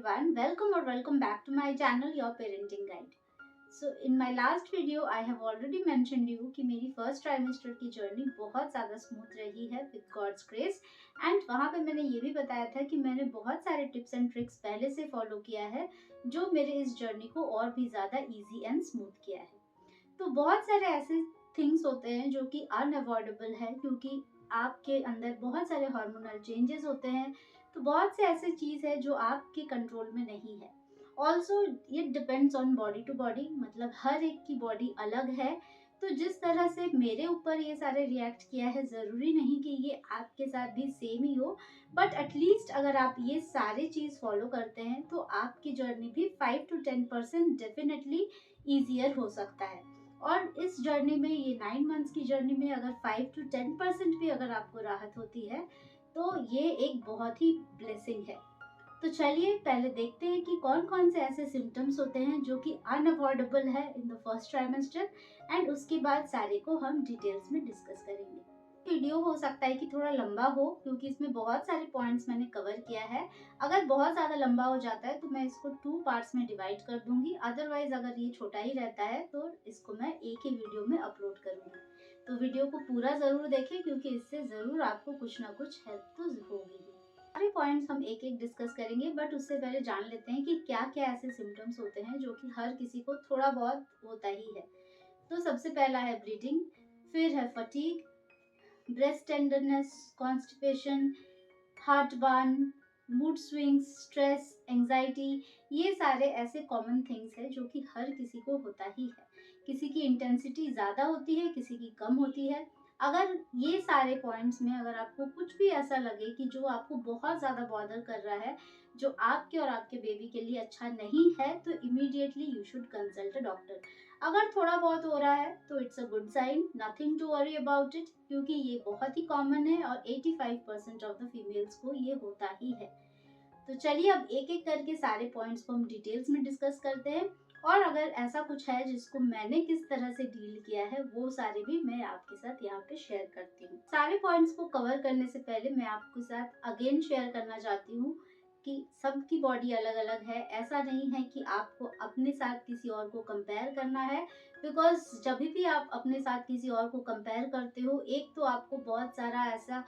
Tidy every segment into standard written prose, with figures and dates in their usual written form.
everyone, welcome back to my channel Your Parenting Guide. So in my last video I have already mentioned you कि मेरी first trimester की journey बहुत ज़्यादा smooth रही है with God's grace and वहाँ पे मैंने ये भी बताया था कि मैंने बहुत सारे टिप्स एंड ट्रिक्स पहले से फॉलो किया है जो मेरे इस जर्नी को और भी ज़्यादा इजी एंड स्मूथ किया है। तो बहुत सारे ऐसे थिंग्स होते हैं जो कि अनअवॉइडेबल है क्योंकि आपके अंदर बहुत सारे हार्मोनल चेंजेस होते हैं। तो बहुत से ऐसे चीज़ है जो आपके कंट्रोल में नहीं है। Also it depends on body to body, मतलब हर एक की बॉडी अलग है। तो जिस तरह से मेरे ऊपर ये सारे रिएक्ट किया है ज़रूरी नहीं कि ये आपके साथ भी सेम ही हो, बट एटलीस्ट अगर आप ये सारे चीज़ फॉलो करते हैं तो आपकी जर्नी भी 5 to 10% डेफिनेटली ईजियर हो सकता है। और इस जर्नी में, ये 9 मंथ्स की जर्नी में अगर 5 to 10% भी अगर आपको राहत होती है तो ये एक बहुत ही ब्लेसिंग है। तो चलिए पहले देखते हैं कि कौन कौन से ऐसे सिम्टम्स होते हैं जो कि अनअवॉइडेबल है in the first trimester, and उसके बाद सारे को हम डिटेल्स में डिस्कस करेंगे। वीडियो हो सकता है कि थोड़ा लंबा हो क्योंकि इसमें बहुत सारे पॉइंट्स मैंने कवर किया है। अगर बहुत ज़्यादा लंबा हो जाता है तो मैं इसको 2 पार्ट्स में डिवाइड कर दूंगी, अदरवाइज अगर ये छोटा ही रहता है तो इसको मैं एक ही वीडियो में अपलोड करूंगी। तो वीडियो को पूरा ज़रूर देखें क्योंकि इससे ज़रूर आपको कुछ ना कुछ हेल्प तो होगी ही। सारे पॉइंट्स हम एक एक डिस्कस करेंगे, बट उससे पहले जान लेते हैं कि क्या क्या ऐसे सिम्टम्स होते हैं जो कि हर किसी को थोड़ा बहुत होता ही है। तो सबसे पहला है ब्लीडिंग, फिर है fatigue, breast tenderness, constipation, heartburn, mood swings, stress, anxiety. ये सारे ऐसे कॉमन थिंग्स हैं जो कि हर किसी को होता ही है। किसी की इंटेंसिटी ज़्यादा होती है, किसी की कम होती है। अगर ये सारे पॉइंट्स में अगर आपको कुछ भी ऐसा लगे कि जो आपको बहुत ज़्यादा बॉदर कर रहा है, जो आपके और आपके बेबी के लिए अच्छा नहीं है, तो immediately you should consult a doctor. अगर थोड़ा बहुत हो रहा है तो it's a good sign, nothing to worry about it, क्योंकि ये बहुत ही कॉमन है और 85% ऑफ द फीमेल्स को ये होता ही है। तो चलिए अब एक एक करके सारे पॉइंट्स को हम डिटेल्स में डिस्कस करते हैं, और अगर ऐसा कुछ है जिसको मैंने किस तरह से डील किया है वो सारे भी मैं आपके साथ यहाँ पे शेयर करती हूँ। सारे पॉइंट्स को कवर करने से पहले मैं आपके साथ अगेन शेयर करना चाहती हूँ कि सबकी बॉडी अलग अलग है। ऐसा नहीं है कि आपको अपने साथ किसी और को कंपेयर करना है, बिकॉज जब भी आप अपने साथ किसी और को कंपेयर करते हो, एक तो आपको बहुत सारा ऐसा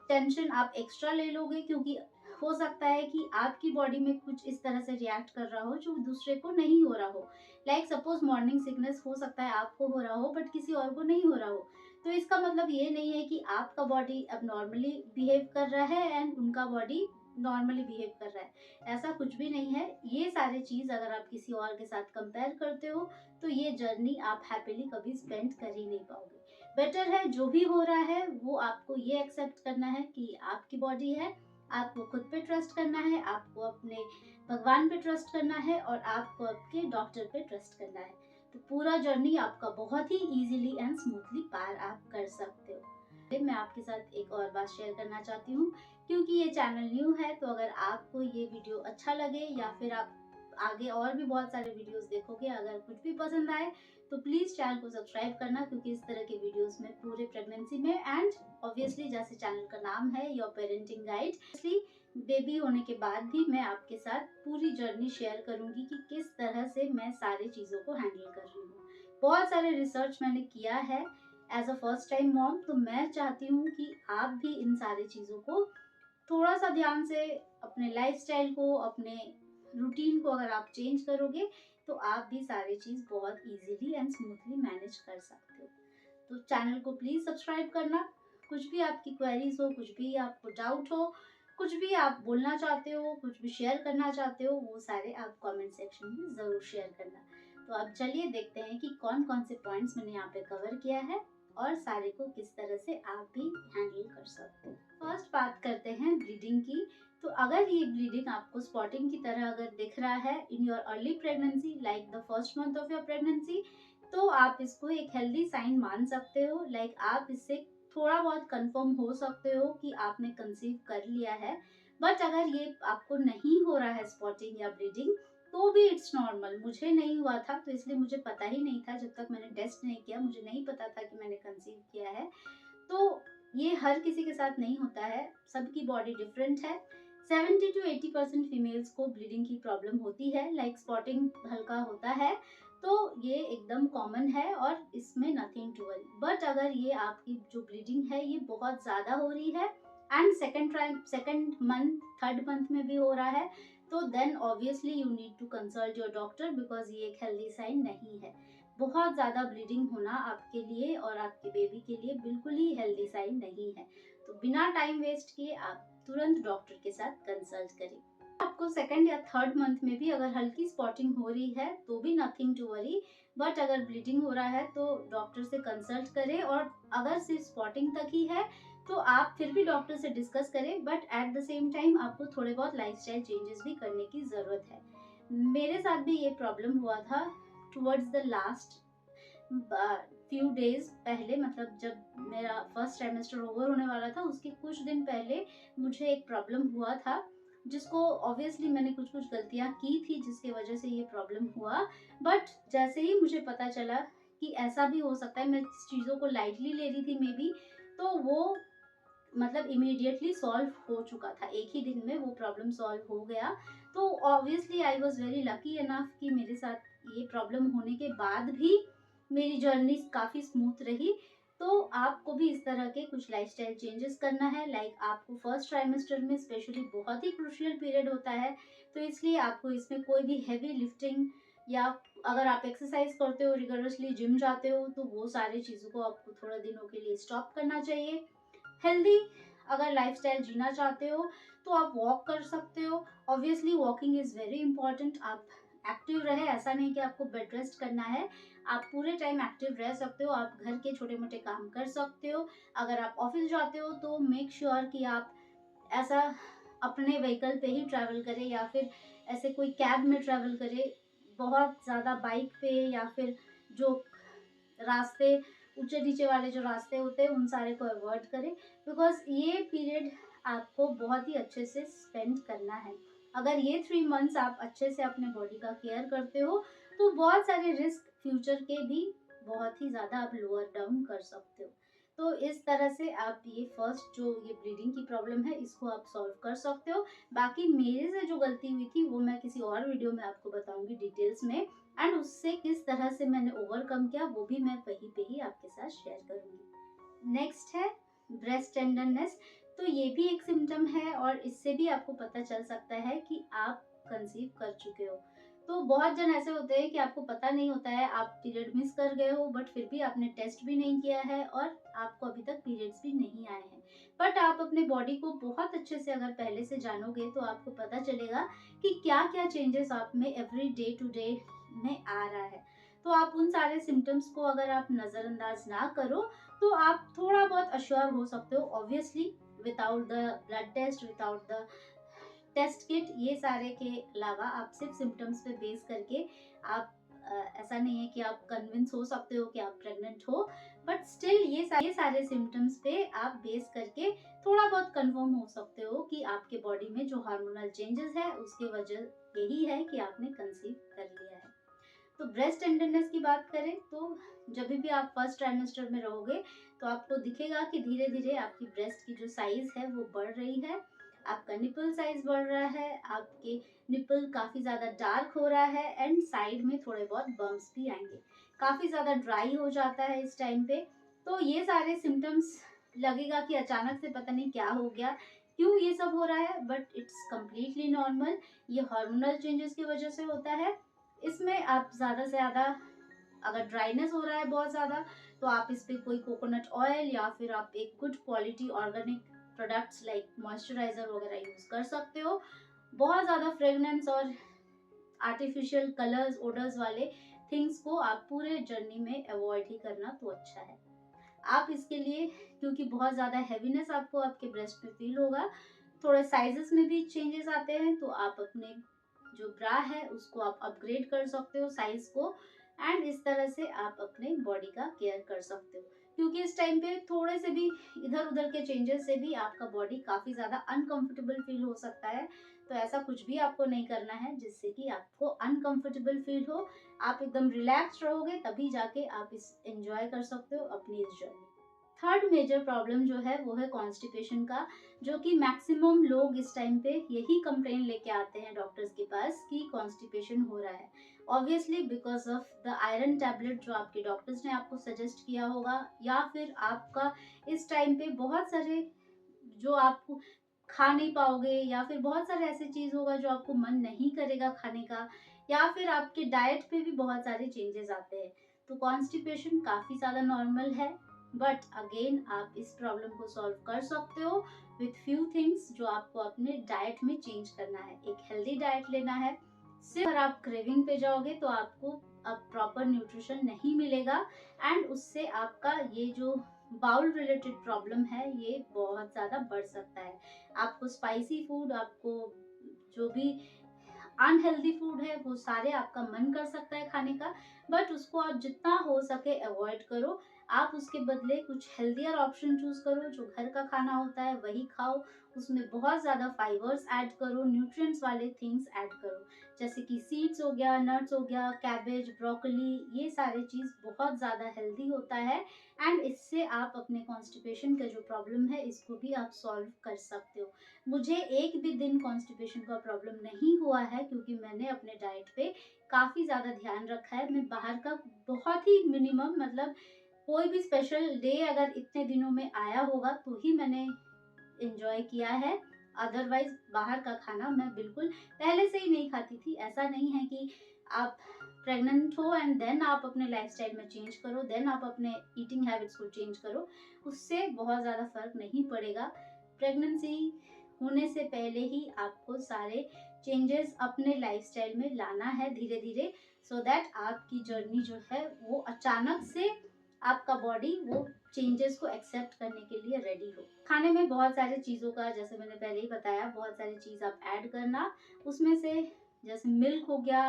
टेंशन आप एक्स्ट्रा ले लोगे, क्योंकि हो सकता है कि आपकी बॉडी में कुछ इस तरह से रिएक्ट कर रहा हो जो दूसरे को नहीं हो रहा हो। लाइक सपोज मॉर्निंग सिकनेस हो सकता है आपको हो रहा हो बट किसी और को नहीं हो रहा हो। तो इसका मतलब ये नहीं है कि आपका बॉडी अब नॉर्मली बिहेव कर रहा है एंड उनका बॉडी नॉर्मली बिहेव कर रहा है। ऐसा कुछ भी नहीं है। ये सारी चीज अगर आप किसी और के साथ कंपेयर करते हो तो ये जर्नी आप हैप्पीली कभी स्पेंड कर ही नहीं पाओगे। बेटर है जो भी हो रहा है वो आपको ये एक्सेप्ट करना है कि आपकी बॉडी है, आपको खुद पे ट्रस्ट करना है, आपको अपने भगवान पे ट्रस्ट करना है और आपको आपके डॉक्टर पे ट्रस्ट करना है। तो पूरा जर्नी आपका बहुत ही इजीली एंड स्मूथली पार आप कर सकते हो। मैं आपके साथ एक और बात शेयर करना चाहती हूँ, क्योंकि ये चैनल न्यू है, तो अगर आपको ये वीडियो अच्छा लगे या फिर आप आगे और भी बहुत सारे वीडियोस देखोगे, अगर कुछ भी पसंद आए तो प्लीज चैनल को सब्सक्राइब करना, क्योंकि इस तरह के वीडियोस में पूरे प्रेगनेंसी में एंड ऑब्वियसली जैसे चैनल का नाम है योर पेरेंटिंग गाइड, बेबी होने के बाद भी मैं आपके साथ पूरी जर्नी शेयर करूंगी कि किस तरह से मैं सारी चीज़ों को हैंडल कर रही हूँ। बहुत सारे रिसर्च मैंने किया है as a first time mom, तो मैं चाहती हूँ कि आप भी इन सारी चीज़ों को थोड़ा सा ध्यान से, अपने लाइफस्टाइल को, अपने रूटीन को अगर आप चेंज करोगे तो आप भी सारी चीज़ बहुत इजीली एंड स्मूथली मैनेज कर सकते हो। तो चैनल को प्लीज़ सब्सक्राइब करना। कुछ भी आपकी क्वेरीज हो, कुछ भी आपको डाउट हो, कुछ भी आप बोलना चाहते हो, कुछ भी शेयर करना चाहते हो, वो सारे आप कमेंट सेक्शन में ज़रूर शेयर करना। तो अब चलिए देखते हैं कि कौन कौन से पॉइंट्स मैंने यहाँ पे कवर किया है और सारे को किस तरह से आप भी हैंडल कर सकते हो। फर्स्ट बात करते हैं ब्लीडिंग की। तो अगर ये ब्लीडिंग आपको स्पॉटिंग की तरह अगर दिख रहा है in your early pregnancy, like the first month of your pregnancy, तो आप इसको एक हेल्दी साइन मान सकते हो। लाइक आप इससे थोड़ा बहुत कंफर्म हो सकते हो कि आपने कंसीव कर लिया है। बट अगर ये आपको नहीं हो रहा है स्पॉटिंग या ब्लीडिंग, तो भी इट्स नॉर्मल। मुझे नहीं हुआ था तो इसलिए मुझे पता ही नहीं था, जब तक मैंने टेस्ट नहीं किया मुझे नहीं पता था कि मैंने कंसीव किया है। तो ये हर किसी के साथ नहीं होता है, सबकी बॉडी डिफरेंट है, 70 to 80% फीमेल्स को ब्लीडिंग की प्रॉब्लम होती है, लाइक स्पॉटिंग हल्का होता है, तो ये एकदम कॉमन है और इसमें नथिंग टू वरी। बट अगर ये आपकी जो ब्लीडिंग है ये बहुत ज़्यादा हो रही है and second month third month में भी हो रहा है, तो then obviously you need to consult your doctor, because ये एक हेल्दी साइन नहीं है। बहुत ज़्यादा ब्लीडिंग होना आपके लिए और आपके बेबी के लिए बिल्कुल ही हेल्दी साइन नहीं है। तो बिना टाइम वेस्ट किए आप तुरंत डॉक्टर के साथ कंसल्ट करें। आपको सेकंड या थर्ड मंथ में भी अगर हल्की स्पॉटिंग हो रही है तो भी नथिंग टू वरी, बट अगर ब्लीडिंग हो रहा है तो डॉक्टर से कंसल्ट करें। और अगर सिर्फ स्पॉटिंग तक ही है तो आप फिर भी डॉक्टर से डिस्कस करें, but at the same time आपको थोड़े बहुत लाइफस्टाइल चेंजेस भी करने की ज़रूरत है। मेरे साथ भी ये प्रॉब्लम हुआ था towards the last few days पहले, मतलब जब मेरा फर्स्ट ट्राइमेस्टर ओवर होने वाला था उसके कुछ दिन पहले मुझे एक प्रॉब्लम हुआ था, जिसको ऑब्वियसली मैंने कुछ कुछ गलतियां की थी जिसकी वजह से ये प्रॉब्लम हुआ। बट जैसे ही मुझे पता चला कि ऐसा भी हो सकता है, मैं चीज़ों को लाइटली ले रही थी मे बी, तो वो मतलब इमीडिएटली सॉल्व हो चुका था, एक ही दिन में वो प्रॉब्लम सॉल्व हो गया। तो obviously I was very lucky enough कि मेरे साथ ये प्रॉब्लम होने के बाद भी मेरी जर्नी काफ़ी स्मूथ रही। तो आपको भी इस तरह के कुछ लाइफस्टाइल चेंजेस करना है, लाइक आपको फर्स्ट ट्राइमेस्टर में स्पेशली बहुत ही क्रूशियल पीरियड होता है, तो इसलिए आपको इसमें कोई भी हैवी लिफ्टिंग या अगर आप एक्सरसाइज करते हो, रिगरसली जिम जाते हो, तो वो सारी चीज़ों को आपको थोड़ा दिनों के लिए स्टॉप करना चाहिए। हेल्दी अगर लाइफस्टाइल जीना चाहते हो तो आप वॉक कर सकते हो। Obviously walking is very important. आप एक्टिव रहे, ऐसा नहीं कि आपको बेड रेस्ट करना है, आप पूरे टाइम एक्टिव रह सकते हो, आप घर के छोटे मोटे काम कर सकते हो। अगर आप ऑफिस जाते हो तो मेक श्योर कि आप ऐसा अपने व्हीकल पे ही ट्रैवल करें या फिर ऐसे कोई कैब में ट्रैवल करें। बहुत ज़्यादा बाइक पे या फिर जो रास्ते ऊंचे नीचे वाले जो रास्ते होते हैं उन सारे को अवॉइड करें, बिकॉज ये पीरियड आपको बहुत ही अच्छे से स्पेंड करना है। अगर ये 3 मंथ्स आप अच्छे से अपने बॉडी का केयर करते हो तो बहुत सारे रिस्क फ्यूचर के भी बहुत ही ज़्यादा आप लोअर डाउन कर सकते हो। तो इस तरह से आप ये फर्स्ट जो ये ब्लीडिंग की प्रॉब्लम है इसको आप सॉल्व कर सकते हो। बाकी मेरे से जो गलती हुई थी वो मैं किसी और वीडियो में आपको बताऊंगी डिटेल्स में, एंड उससे किस तरह से मैंने ओवरकम किया वो भी मैं वहीं पे ही आपके साथ शेयर करूंगी। नेक्स्ट है ब्रेस्ट टेंडरनेस। तो ये भी एक सिम्टम है और इससे भी आपको पता चल सकता है कि आप कंसीव कर चुके हो। तो बहुत जन ऐसे होते हैं कि आपको पता नहीं होता है, आप पीरियड मिस कर गए हो, बट फिर भी आपने टेस्ट भी नहीं किया है और आपको अभी तक पीरियड्स भी नहीं आए हैं। बट आप अपने बॉडी को बहुत अच्छे से अगर पहले से जानोगे तो आपको पता चलेगा कि क्या क्या चेंजेस आप में एवरी डे टू डे में आ रहा है। तो आप उन सारे सिम्टम्स को अगर आप नज़रअंदाज ना करो तो आप थोड़ा बहुत अश्योर हो सकते हो। Obviously without the blood test, without the test kit, ये सारे के अलावा आप सिर्फ सिम्टम्स पे बेस करके आप ऐसा नहीं है कि आप कन्विंस हो सकते हो कि आप प्रेग्नेंट हो, बट स्टिल ये सारे सिम्टम्स पे आप बेस करके थोड़ा बहुत कंफर्म हो सकते हो कि आपके बॉडी में जो हार्मोनल चेंजेस है उसकी वजह यही है कि आपने कंसीव कर लिया है। तो ब्रेस्ट टेंडरनेस की बात करें तो जब भी आप फर्स्ट ट्राइमेस्टर में रहोगे तो आपको दिखेगा कि धीरे धीरे आपकी ब्रेस्ट की जो साइज है वो बढ़ रही है, आपका निपल साइज बढ़ रहा है, आपके निपल काफ़ी ज़्यादा डार्क हो रहा है एंड साइड में थोड़े बहुत बम्प्स भी आएंगे, काफ़ी ज़्यादा ड्राई हो जाता है इस टाइम पे। तो ये सारे सिम्टम्स लगेगा कि अचानक से पता नहीं क्या हो गया, क्यों ये सब हो रहा है, बट इट्स कम्प्लीटली नॉर्मल। ये हार्मोनल चेंजेस की वजह से होता है। इसमें आप ज़्यादा से ज़्यादा अगर ड्राइनेस हो रहा है बहुत ज़्यादा तो आप इस पर कोई कोकोनट ऑयल या फिर आप एक good quality organic products like moisturiser वगैरह यूज़ कर सकते हो। बहुत ज़्यादा फ्रेगनेंस और आर्टिफिशियल कलर्स ओडर्स वाले थिंग्स को आप पूरे जर्नी में अवॉइड ही करना तो अच्छा है। आप इसके लिए, क्योंकि बहुत ज़्यादा हैवीनेस आपको आपके ब्रेस्ट में फील होगा, थोड़े साइजेस में भी चेंजेस आते हैं, तो आप अपने जो ब्रा है उसको आप अपग्रेड कर सकते हो साइज को, एंड इस तरह से आप अपने बॉडी का केयर कर सकते हो। क्योंकि इस टाइम पे थोड़े से भी इधर उधर के चेंजेस से भी आपका बॉडी काफ़ी ज़्यादा अनकंफर्टेबल फील हो सकता है। तो ऐसा कुछ भी आपको नहीं करना है जिससे कि आपको अनकंफर्टेबल फील हो। आप एकदम रिलैक्स रहोगे तभी जाके आप इस एंजॉय कर सकते हो अपनी इस जर्नी। थर्ड मेजर प्रॉब्लम जो है वो है कॉन्स्टिपेशन का, जो कि मैक्सिमम लोग इस टाइम पे यही कंप्लेन लेके आते हैं डॉक्टर्स के पास कि कॉन्स्टिपेशन हो रहा है। Obviously because of the iron tablet जो आपके डॉक्टर्स ने आपको सजेस्ट किया होगा, या फिर आपका इस टाइम पे बहुत सारे जो आप खा नहीं पाओगे, या फिर बहुत सारे ऐसे चीज होगा जो आपको मन नहीं करेगा खाने का, या फिर आपके डाइट पे भी बहुत सारे चेंजेस आते हैं। तो कॉन्स्टिपेशन काफी ज्यादा नॉर्मल है, बट अगेन आप इस प्रॉब्लम को सॉल्व कर सकते हो विथ फ्यू थिंग्स जो आपको अपने डाइट में चेंज करना है। एक हेल्दी डाइट लेना है। सिर्फ अगर आप क्रेविंग पे जाओगे तो आपको अब प्रॉपर न्यूट्रिशन नहीं मिलेगा, एंड उससे आपका ये जो बाउल रिलेटेड प्रॉब्लम है ये बहुत ज्यादा बढ़ सकता है। आपको स्पाइसी फूड, आपको जो भी अनहेल्दी फूड है वो सारे आपका मन कर सकता है खाने का, बट उसको आप जितना हो सके अवॉइड करो। आप उसके बदले कुछ हेल्दियर ऑप्शन चूज करो, जो घर का खाना होता है वही खाओ। उसमें बहुत ज्यादा फाइबर्स ऐड करो, न्यूट्रिएंट्स वाले थिंग्स ऐड करो, जैसे कि सीड्स हो गया, नट्स हो गया, कैबेज, ब्रोकली, ये सारे चीज बहुत ज्यादा हेल्दी होता है। एंड इससे आप अपने कॉन्स्टिपेशन का जो प्रॉब्लम है इसको भी आप सॉल्व कर सकते हो। मुझे एक भी दिन कॉन्स्टिपेशन का प्रॉब्लम नहीं हुआ है, क्योंकि मैंने अपने डाइट पे काफी ज्यादा ध्यान रखा है। मैं बाहर का बहुत ही मिनिमम, मतलब कोई भी स्पेशल डे अगर इतने दिनों में आया होगा तो ही मैंने एंजॉय किया है। अदरवाइज बाहर का खाना मैं बिल्कुल पहले से ही नहीं खाती थी। ऐसा नहीं है कि आप प्रेग्नेंट हो एंड देन आप अपने लाइफस्टाइल में चेंज करो, देन आप अपने ईटिंग हैबिट्स को चेंज करो, उससे बहुत ज़्यादा फर्क नहीं पड़ेगा। प्रेगनेंसी होने से पहले ही आपको सारे चेंजेस अपने लाइफस्टाइल में लाना है धीरे धीरे, सो दैट आपकी जर्नी जो है वो अचानक से आपका बॉडी वो चेंजेस को एक्सेप्ट करने के लिए रेडी हो। खाने में बहुत सारे चीज़ों का, जैसे मैंने पहले ही बताया, बहुत सारी चीज़ आप ऐड करना। उसमें से जैसे मिल्क हो गया,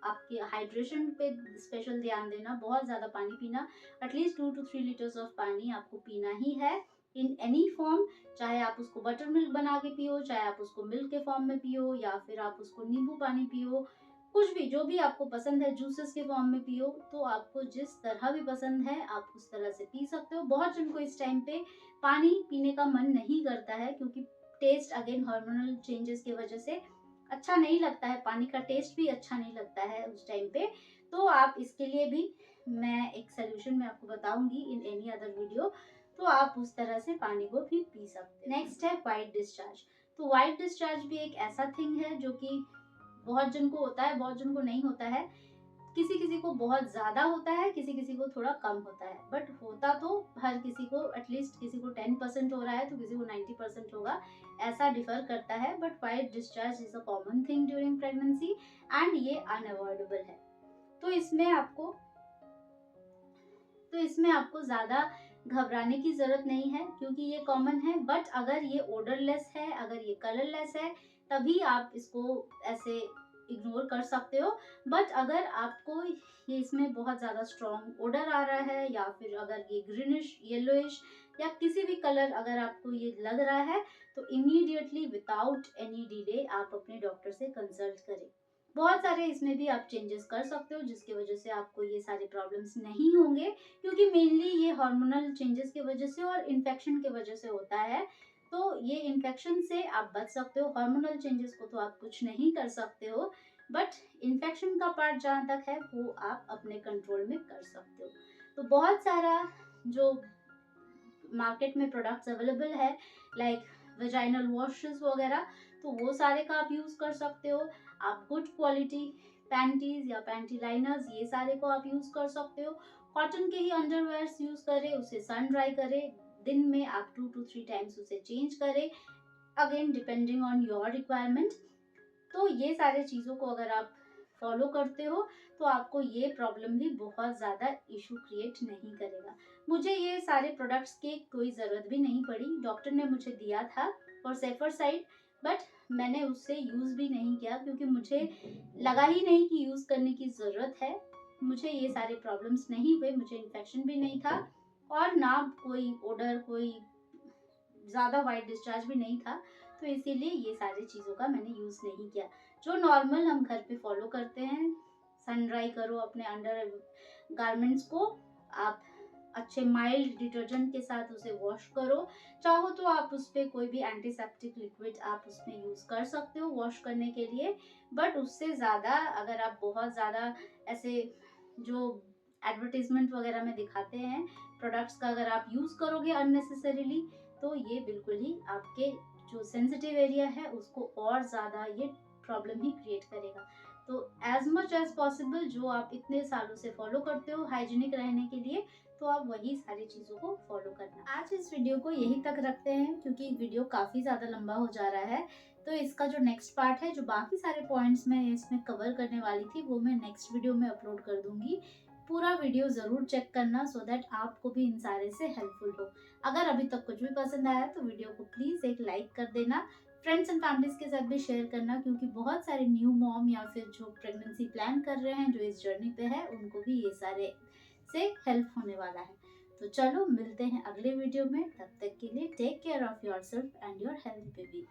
आपके हाइड्रेशन पे स्पेशल ध्यान देना, बहुत ज़्यादा पानी पीना। एटलीस्ट 2 to 3 लीटर्स ऑफ पानी आपको पीना ही है इन एनी फॉर्म। चाहे आप उसको बटर मिल्क बना के पियो, चाहे आप उसको मिल्क के फॉर्म में पियो, या फिर आप उसको नींबू पानी पियो, कुछ भी जो भी आपको पसंद है, जूसेस के फॉर्म में पियो। तो आपको जिस तरह भी पसंद है आप उस तरह से पी सकते हो। बहुत जन को इस टाइम पे पानी पीने का मन नहीं करता है, क्योंकि टेस्ट अगेन हार्मोनल चेंजेस की वजह से अच्छा नहीं लगता है, पानी का टेस्ट भी अच्छा नहीं लगता है उस टाइम पे। तो आप इसके लिए भी मैं एक सोल्यूशन मैं आपको बताऊंगी इन एनी अदर वीडियो, तो आप उस तरह से पानी को भी पी सकते हैं। नेक्स्ट है वाइट डिस्चार्ज। तो वाइट डिस्चार्ज भी एक ऐसा थिंग है जो कि बहुत जन को होता है, बहुत जन को नहीं होता है। किसी किसी को बहुत ज्यादा होता है, किसी किसी को थोड़ा कम होता है, बट होता तो हर किसी को, एटलीस्ट किसी को 10% हो रहा है तो किसी को 90% होगा, ऐसा डिफर करता है। But white discharge is a common thing during pregnancy and ये अनअवॉइडेबल है। तो इसमें आपको ज्यादा घबराने की जरूरत नहीं है, क्योंकि ये कॉमन है। बट अगर ये ओडरलेस है, अगर ये कलरलेस है, तभी आप इसको ऐसे इग्नोर कर सकते हो। बट अगर आपको ये इसमें बहुत ज़्यादा स्ट्रॉन्ग ओडर आ रहा है, या फिर अगर ये ग्रीनिश, येलोइश या किसी भी कलर अगर आपको ये लग रहा है, तो इमीडिएटली विदाउट एनी डिले आप अपने डॉक्टर से कंसल्ट करें। बहुत सारे इसमें भी आप चेंजेस कर सकते हो, जिसकी वजह से आपको ये सारे प्रॉब्लम्स नहीं होंगे, क्योंकि मेनली ये हार्मोनल चेंजेस की वजह से और इन्फेक्शन की वजह से होता है। तो ये इन्फेक्शन से आप बच सकते हो, हार्मोनल चेंजेस को तो आप कुछ नहीं कर सकते हो, बट इन्फेक्शन का पार्ट जहाँ तक है वो आप अपने कंट्रोल में कर सकते हो। तो बहुत सारा जो मार्केट में प्रोडक्ट्स अवेलेबल है, लाइक वेजाइनल वॉशेस वगैरह, तो वो सारे का आप यूज कर सकते हो। आप गुड क्वालिटी पैंटीज या पैंटी लाइनर्स, ये सारे को आप यूज कर सकते हो। कॉटन के ही अंडरवेयर्स यूज करें, उसे सन ड्राई करें, दिन में आप 2 to 3 टाइम्स उसे चेंज करें, again depending on your requirement. तो ये सारे चीज़ों को अगर आप फॉलो करते हो तो आपको ये प्रॉब्लम भी बहुत ज़्यादा इशू क्रिएट नहीं करेगा। मुझे ये सारे प्रोडक्ट्स की कोई ज़रूरत भी नहीं पड़ी, डॉक्टर ने मुझे दिया था फॉर सेफर साइड, बट मैंने उससे यूज़ भी नहीं किया, क्योंकि मुझे लगा ही नहीं कि यूज़ करने की ज़रूरत है। मुझे ये सारे प्रॉब्लम्स नहीं हुए, मुझे इन्फेक्शन भी नहीं था, और ना कोई ओडर, कोई ज़्यादा वाइट डिस्चार्ज भी नहीं था। तो इसीलिए ये सारी चीज़ों का मैंने यूज़ नहीं किया। जो नॉर्मल हम घर पे फॉलो करते हैं, सन ड्राई करो अपने अंडर गारमेंट्स को, आप अच्छे माइल्ड डिटर्जेंट के साथ उसे वॉश करो। चाहो तो आप उस पर कोई भी एंटीसेप्टिक लिक्विड आप उसमें यूज़ कर सकते हो वॉश करने के लिए, बट उससे ज़्यादा अगर आप बहुत ज़्यादा ऐसे जो एडवर्टीजमेंट वगैरह में दिखाते हैं प्रोडक्ट्स का अगर आप यूज़ करोगे अननेसेसरीली, तो ये बिल्कुल ही आपके जो सेंसिटिव एरिया है उसको और ज़्यादा ये प्रॉब्लम ही क्रिएट करेगा। तो एज मच एज पॉसिबल जो आप इतने सालों से फॉलो करते हो हाइजीनिक रहने के लिए, तो आप वही सारी चीज़ों को फॉलो करना। आज इस वीडियो को यहीं तक रखते हैं क्योंकि वीडियो काफ़ी ज़्यादा लंबा हो जा रहा है। तो इसका जो नेक्स्ट पार्ट है, जो बाकी सारे पॉइंट्स मैं इसमें कवर करने वाली थी, वो मैं नेक्स्ट वीडियो में अपलोड कर दूंगी। पूरा वीडियो ज़रूर चेक करना सो दैट आपको भी इन सारे से हेल्पफुल हो। अगर अभी तक कुछ भी पसंद आया तो वीडियो को प्लीज़ एक लाइक कर देना। फ्रेंड्स एंड फैमिलीज के साथ भी शेयर करना, क्योंकि बहुत सारे न्यू मॉम या फिर जो प्रेगनेंसी प्लान कर रहे हैं, जो इस जर्नी पे है, उनको भी ये सारे से हेल्प होने वाला है। तो चलो मिलते हैं अगले वीडियो में, तब तक के लिए take care of yourself and your healthy baby.